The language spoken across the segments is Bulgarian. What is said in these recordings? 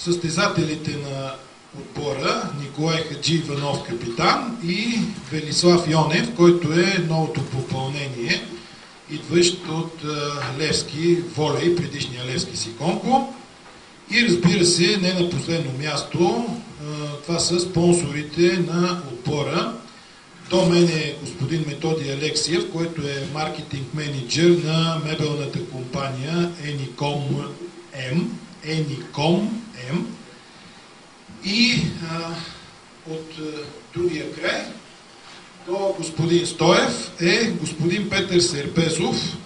състезателите на отбора Николай Хаджи Иванов, капитан, и Велислав Йонев, който е новото попълнение, идващ от Левски волей, предишния Левски Сиконко. И разбира се, не на последно място, това са спонсорите на отбора. До мен е господин Методи Алексиев, който е маркетинг менеджер на мебелната компания Еником М. И от другия край до господин Стоев е господин Петър Серпезов,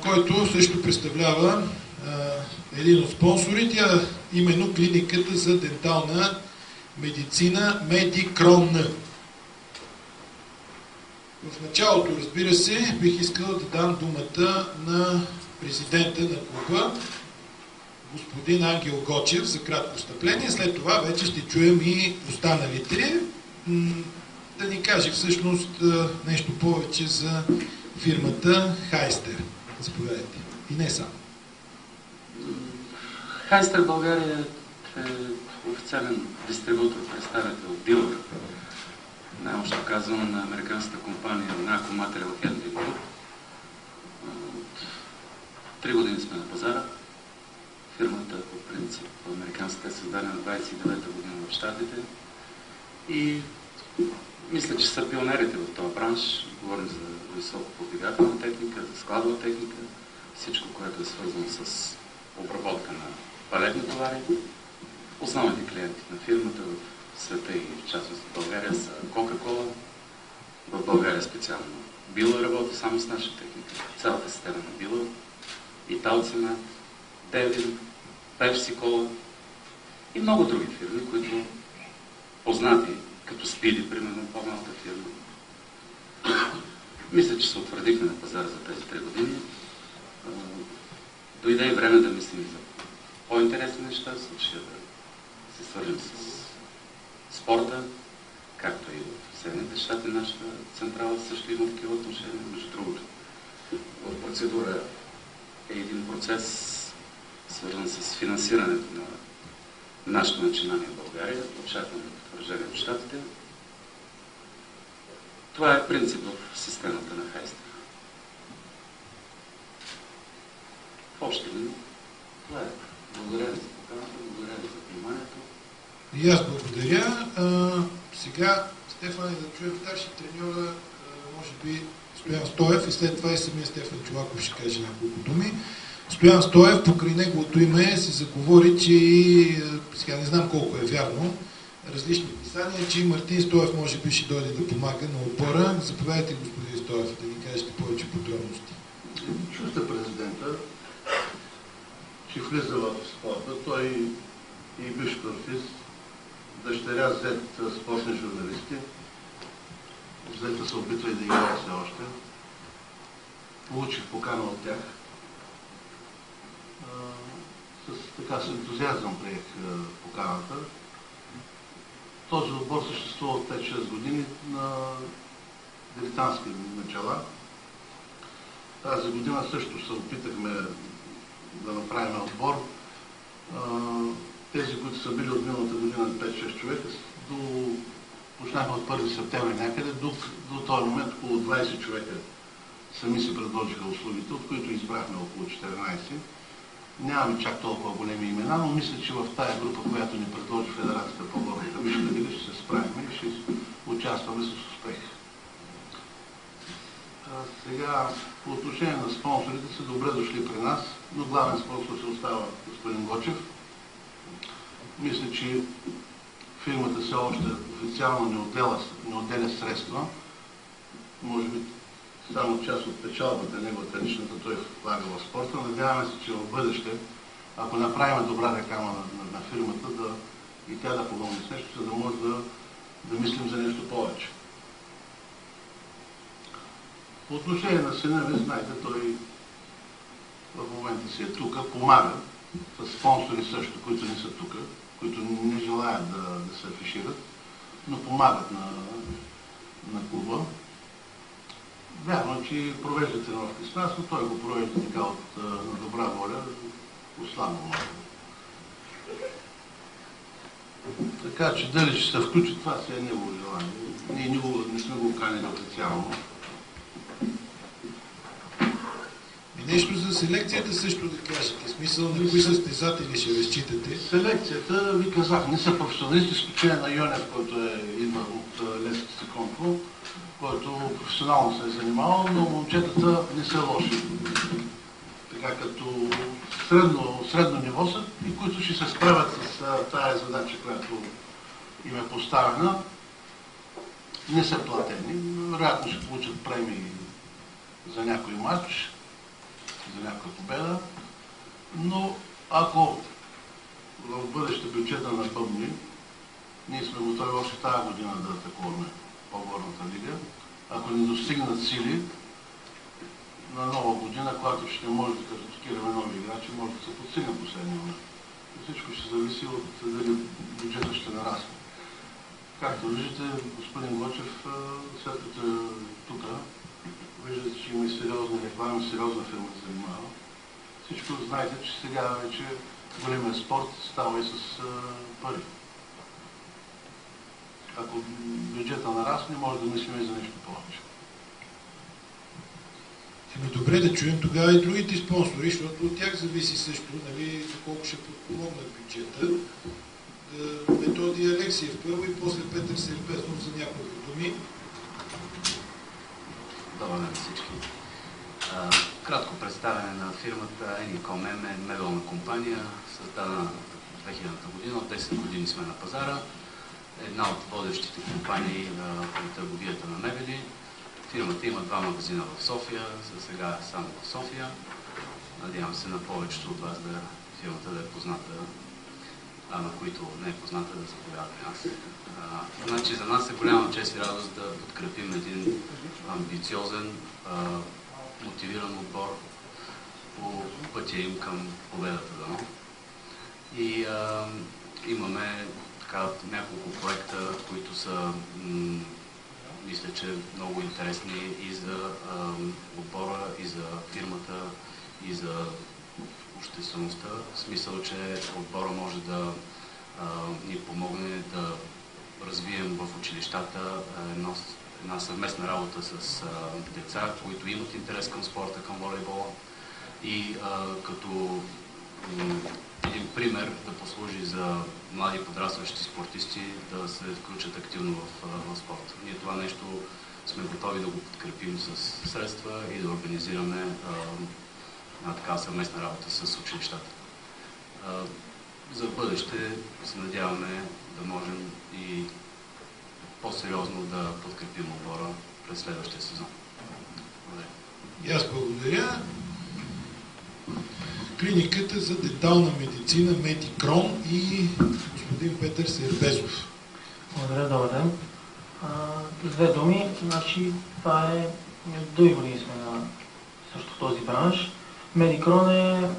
който също представлява един от спонсорите, а именно клиниката за дентална медицина Медикрон. В началото, разбира се, бих искал да дам думата на президента на клуба, господин Ангел Гочев, за кратко встъпление. След това вече ще чуем и останалите. Да ни каже всъщност нещо повече за фирмата Хайстер. Заповядайте. И не само. Хайстер България е официален дистрибутор, представител, дилър, най-общо казваме, на американската компания Naco Material Handling Group. 3 години сме на пазара. Фирмата по принцип американска е създадена в 29-та година в Щатите и мисля, че са пионерите в този бранш. Говорим за високоповдигателна техника, за складова техника, всичко, което е свързано с обработка на палетни товари. Основните клиенти на фирмата в света и в частност в България са Кока-Кола. В България специално Била работи само с наша техника. Цялата система на Била, Италцимат, Девин, Пепси-Кола и много други фирми, които познати, като Спиди, примерно, по-малка фирма. Мисля, че се утвърдихме на пазара за тези 3 години. Дойде и време да мислим за по-интересни неща, в случая да се свържем с спорта, както и в Съединените щати, нашата централа също има такива отношения. Между другото, в процедура е един процес, свързан с финансирането на нашето начинание в България, очакваме потвърждение в щатите. Това е принцип в системата на Хайстер. В общи линии, това е. Благодаря ви за поканата, благодаря ви за вниманието. И аз благодаря. Сега, Стефан, да чуем старши треньора, може би Стоян Стоев, и след това и самия Стефан Чолаков ще каже няколко думи. Стоян Стоев, покрай неговото име се заговори, че сега не знам колко е вярно, различни писания, че Мартин Стоев може би ще дойде да помага на отбора. Заповядайте, господин Стоев, да ни кажете повече подробности. Чувства президента, че влиза в спорта. Той и бивш спортист, дъщеря зет спортни журналисти. Зета се опитва и да играе все още. Получих покана от тях. С ентузиазъм приех поканата. Този отбор съществува от 5-6 години на дилетантски начала. Тази година също се опитахме да направим отбор. Тези, които са били от миналата година 5-6 човека, почнахме от 1 септември някъде, до този момент около 20 човека сами си предложиха услугите, от които избрахме около 14. Нямаме чак толкова големи имена, но мисля, че в тая група, която ни предложи Федерацията по горната висша лига, ще се справим и ще участваме с успех. Сега, по отношение на спонсорите, са добре дошли при нас, но главен спонсор се остава господин Гочев. Мисля, че фирмата все още официално не отделя средства. Може би само част от печалбата, неговата личната, той влага в спорта. Надяваме се, че в бъдеще, ако направим добра реклама на фирмата, и тя да помогне с нещо, за да може да мислим за нещо повече. По отношение на сина ви, знаете, той в момента си е тук, помага с спонсори също, които не са тук, които не желаят да се афишират, но помагат на клуба. Вярно, че провежда тренировки с нас, но той го провежда така на добра воля, уславно. Така че дали ще се включи, това си е негово желание. Ние не сме го канили официално. И нещо за селекцията също да кажете. Смисъл на кои състезатели ще разчитате? Селекцията, ви казах, не са професионалисти, изключение на Йонев, който идва от Левски Секонко, който професионално се е занимавал, но момчетата не са лоши. Така като средно ниво са и които ще се справят с тая задача, която им е поставена. Не са платени. Вероятно ще получат премии за някой матч, за някаква победа. Но ако в бъдеще бюджета на Бъбни, ние сме готови още тази година да атакуваме по-горната лига, ако не достигнат сили, на нова година, когато ще може да картотикираме нови играчи, може да се подсигне последния момент. Всичко ще зависи от дали бюджета ще нарасне. Както виждате, господин Гочев, след като е тук, виждате, че има и сериозна реклама, сериозна фирма се занимава. Всичко знаете, че сега вече големия спорт става и с пари. Ако бюджета нарасне, може да мислим и за нещо повече. Добре да чуем тогава и другите спонсори, защото от тях зависи също, нали, колко ще подпомогнат бюджета. Методи Алексиев първо и после Петър Сербезов за няколко думи. Добър ден всички. Кратко представяне на фирмата Еником е мебелна компания, създадена в 2000 година. От 10 години сме на пазара. Една от водещите компании по търговията на мебели. Фирмата има 2 магазина в София, за сега само в София. Надявам се на повечето от вас фирмата да е позната, а на които не е позната да заповядат при нас. Значи за нас е голяма чест и радост да подкрепим един амбициозен, мотивиран отбор по пътя им към победата дано. И имаме така няколко проекта, които са мисля, че много интересни и за отбора, и за фирмата, и за обществеността. В смисъл, че отбора може да ни помогне да развием в училищата една съвместна работа с деца, които имат интерес към спорта, към волейбола. И като един пример да послужи за млади подрастващи спортисти да се включат активно в спорта. Ние това нещо сме готови да го подкрепим с средства и да организираме такава съвместна работа с училищата. За бъдеще се надяваме да можем и по-сериозно да подкрепим отбора през следващия сезон. Благодаря. И аз благодаря. Клиниката за дентална медицина Медикрон и господин Петър Сербезов. Благодаря, добър ден. С 2 думи, значи това е дълги години сме на също този бранш. Медикрон е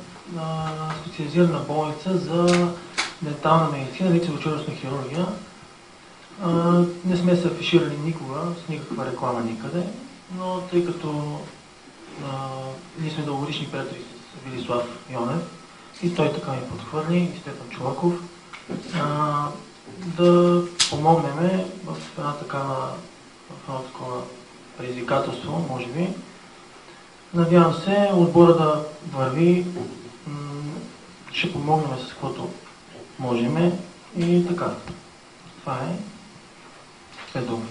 специализирана болница за дентална медицина, лицево-челюстна хирургия. Не сме се афиширали никога, с никаква реклама никъде, но тъй като ние сме дългогодишни приятели с Велислав Йонев и той така ми подхвърли, и Стефан Чулаков, да помогнем в едно такова предизвикателство, може би. Надявам се отбора да върви, ще помогнем с каквото можем и така. Това е 2 думи.